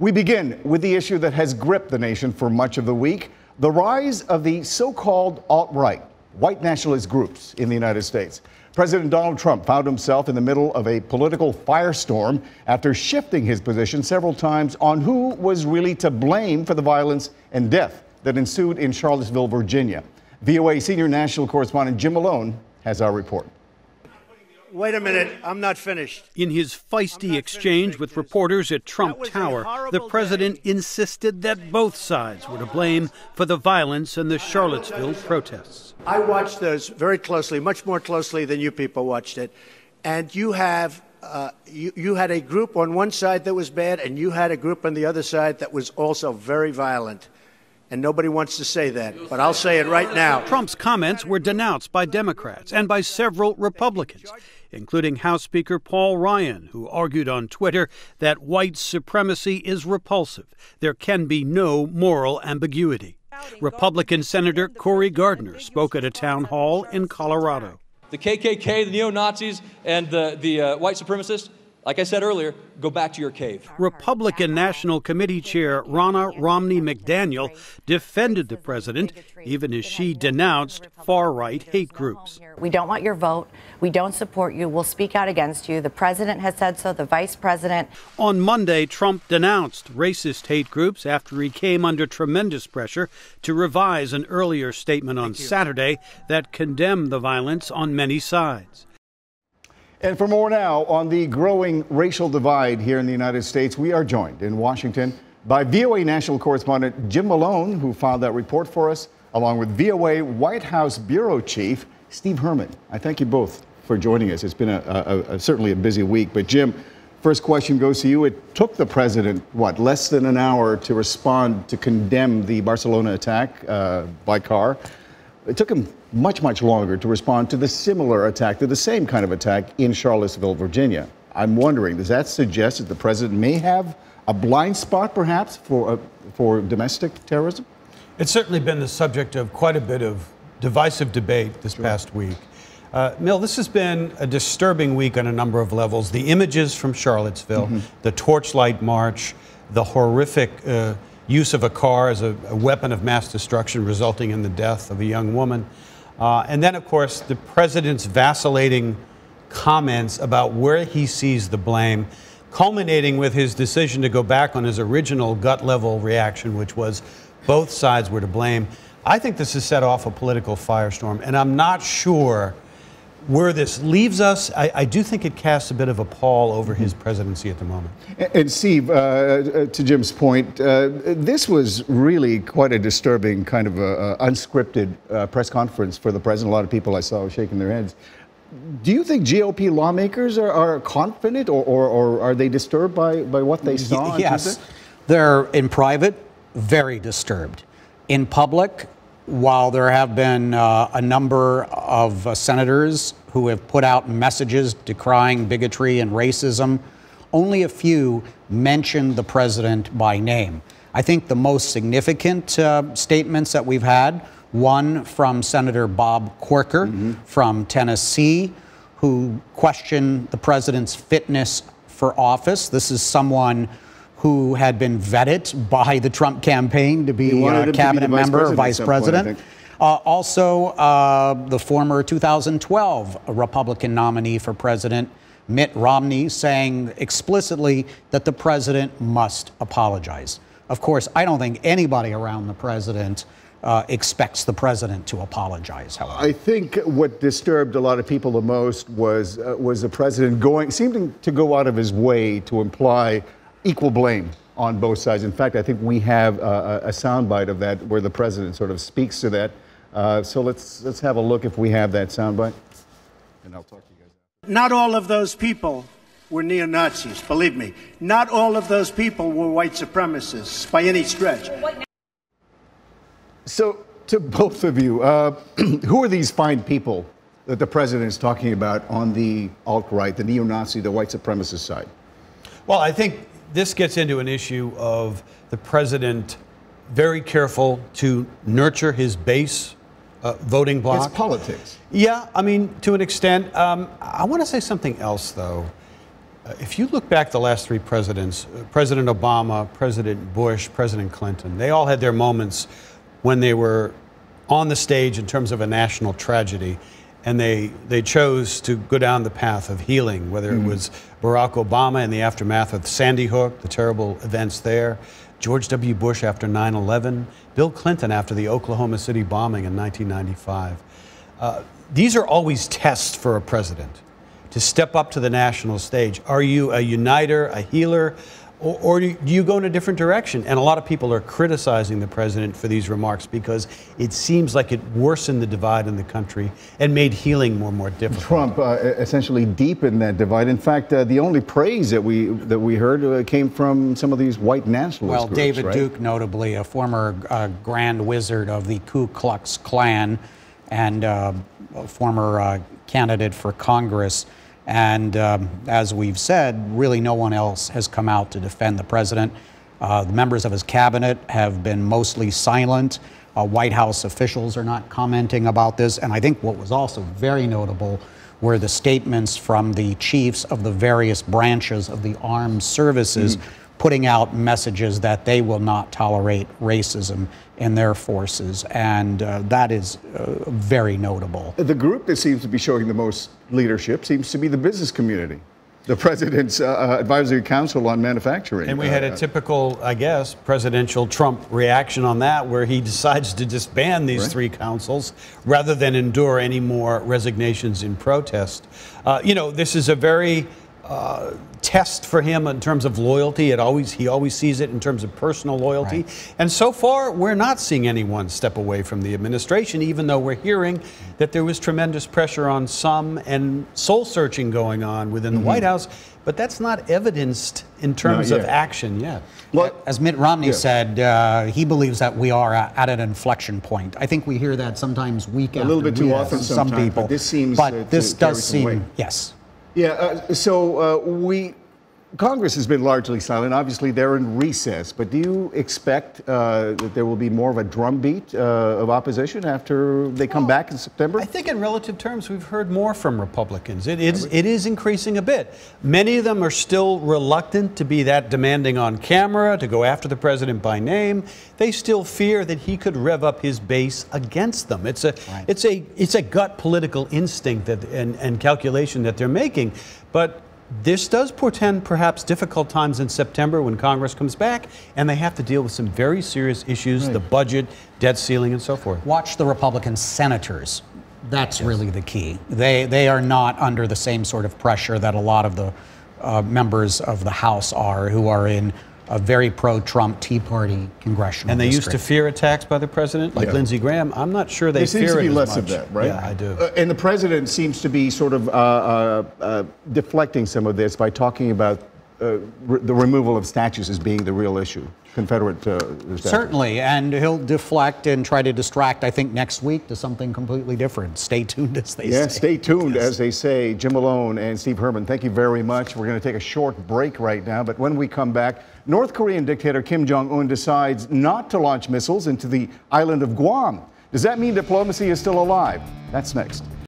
We begin with the issue that has gripped the nation for much of the week, the rise of the so-called alt-right, white nationalist groups in the United States. President Donald Trump found himself in the middle of a political firestorm after shifting his position several times on who was really to blame for the violence and death that ensued in Charlottesville, Virginia. VOA senior national correspondent Jim Malone has our report. Wait a minute, I'm not finished. In his feisty exchange with reporters at Trump Tower, the president insisted that both sides were to blame for the violence in the Charlottesville protests. I watched those very closely, much more closely than you people watched it. And you have, you had a group on one side that was bad, and you had a group on the other side that was also very violent. And nobody wants to say that, but I'll say it right now. Trump's comments were denounced by Democrats and by several Republicans, including House Speaker Paul Ryan, who argued on Twitter that white supremacy is repulsive. There can be no moral ambiguity. Republican Senator Cory Gardner spoke at a town hall in Colorado. The KKK, the neo-Nazis, and the white supremacists, like I said earlier, go back to your cave. Republican National Committee Chair Ronna Romney McDaniel defended the president, even as she denounced far-right hate groups. We don't want your vote. We don't support you. We'll speak out against you. The president has said so, the vice president. On Monday, Trump denounced racist hate groups after he came under tremendous pressure to revise an earlier statement on Saturday that condemned the violence on many sides. And for more now on the growing racial divide here in the United States, we are joined in Washington by VOA national correspondent Jim Malone, who filed that report for us, along with VOA White House Bureau Chief Steve Herman. I thank you both for joining us. It's been certainly a busy week. But Jim, first question goes to you. It took the president, less than an hour to respond to condemn the Barcelona attack by car. It took him much longer to respond to the similar attack, to the same kind of attack in Charlottesville, Virginia. I'm wondering, does that suggest that the president may have a blind spot, perhaps, for domestic terrorism? It's certainly been the subject of quite a bit of divisive debate this past week. Mill, this has been a disturbing week on a number of levels. The images from Charlottesville, the Torchlight March, the horrific use of a car as a weapon of mass destruction resulting in the death of a young woman. And then, of course, the president's vacillating comments about where he sees the blame, culminating with his decision to go back on his original gut-level reaction, which was both sides were to blame. I think this has set off a political firestorm, and I'm not sure where this leaves us. I do think it casts a bit of a pall over his presidency at the moment. And Steve, to Jim's point, this was really quite a disturbing kind of unscripted press conference for the president. A lot of people I saw shaking their heads. Do you think GOP lawmakers are confident, or are they disturbed by what they saw? Yes, they're in private, very disturbed. In public, while there have been a number of senators who have put out messages decrying bigotry and racism, only a few mentioned the president by name. I think the most significant statements that we've had, one from Senator Bob Corker from Tennessee, who questioned the president's fitness for office. This is someone who had been vetted by the Trump campaign to be a cabinet member or vice president. Also, the former 2012 Republican nominee for president, Mitt Romney, saying explicitly that the president must apologize. Of course, I don't think anybody around the president expects the president to apologize, however. I think what disturbed a lot of people the most was the president seeming to go out of his way to imply equal blame on both sides. In fact, I think we have a soundbite of that where the president sort of speaks to that. So let's have a look if we have that soundbite, and I'll talk to you guys. Not all of those people were neo-Nazis, believe me. Not all of those people were white supremacists by any stretch. So to both of you, who are these fine people that the president is talking about on the alt-right, the neo-Nazi, the white supremacist side? Well, I think this gets into an issue of the president very careful to nurture his base voting bloc. It's politics. Yeah, I mean, to an extent. I want to say something else, though. If you look back the last three presidents, President Obama, President Bush, President Clinton, they all had their moments when they were on the stage in terms of a national tragedy, and they chose to go down the path of healing, whether it was Barack Obama in the aftermath of Sandy Hook, the terrible events there, George W. Bush after 9/11, Bill Clinton after the Oklahoma City bombing in 1995. These are always tests for a president to step up to the national stage. Are you a uniter, a healer, or do you go in a different direction? And a lot of people are criticizing the president for these remarks because it seems like it worsened the divide in the country and made healing more and more difficult. Trump essentially deepened that divide. In fact, the only praise that we heard came from some of these white nationalist groups, David right? Duke, notably a former Grand Wizard of the Ku Klux Klan and a former candidate for Congress. And as we've said, really no one else has come out to defend the president. The members of his cabinet have been mostly silent. White House officials are not commenting about this. And I think what was also very notable were the statements from the chiefs of the various branches of the armed services putting out messages that they will not tolerate racism in their forces, and that is very notable. The group that seems to be showing the most leadership seems to be the business community, the president's advisory council on manufacturing. And we had a typical, I guess, presidential Trump reaction on that, where he decides to disband these three councils rather than endure any more resignations in protest. You know, this is a very test for him in terms of loyalty. He always sees it in terms of personal loyalty. Right. And so far, we're not seeing anyone step away from the administration, even though we're hearing that there was tremendous pressure on some and soul searching going on within the White House. But that's not evidenced in terms of action yet. Well, as Mitt Romney said, he believes that we are at an inflection point. I think we hear that sometimes week after week. A little bit too often from some people. But this seems this does seem, yes. Yeah, Congress has been largely silent. Obviously, they're in recess. But do you expect that there will be more of a drumbeat of opposition after they come back in September? I think in relative terms, we've heard more from Republicans. It is increasing a bit. Many of them are still reluctant to be that demanding on camera, to go after the president by name. They still fear that he could rev up his base against them. It's a gut political instinct and calculation that they're making. But this does portend perhaps difficult times in September when Congress comes back and they have to deal with some very serious issues, the budget, debt ceiling, and so forth. Watch the Republican senators. That's really the key. They are not under the same sort of pressure that a lot of the members of the House are, who are in a very pro-Trump Tea Party congressional And they district. used to fear attacks by the president, like Lindsey Graham. I'm not sure they fear it as much. There seems to be less of that, right? Yeah, I do. And the president seems to be sort of deflecting some of this by talking about the removal of statues as being the real issue, Confederate statues. Certainly, and he'll deflect and try to distract, I think, next week to something completely different. Stay tuned, as they say. Yeah, stay tuned, as they say. Jim Malone and Steve Herman, thank you very much. We're going to take a short break right now, but when we come back, North Korean dictator Kim Jong-un decides not to launch missiles into the island of Guam. Does that mean diplomacy is still alive? That's next.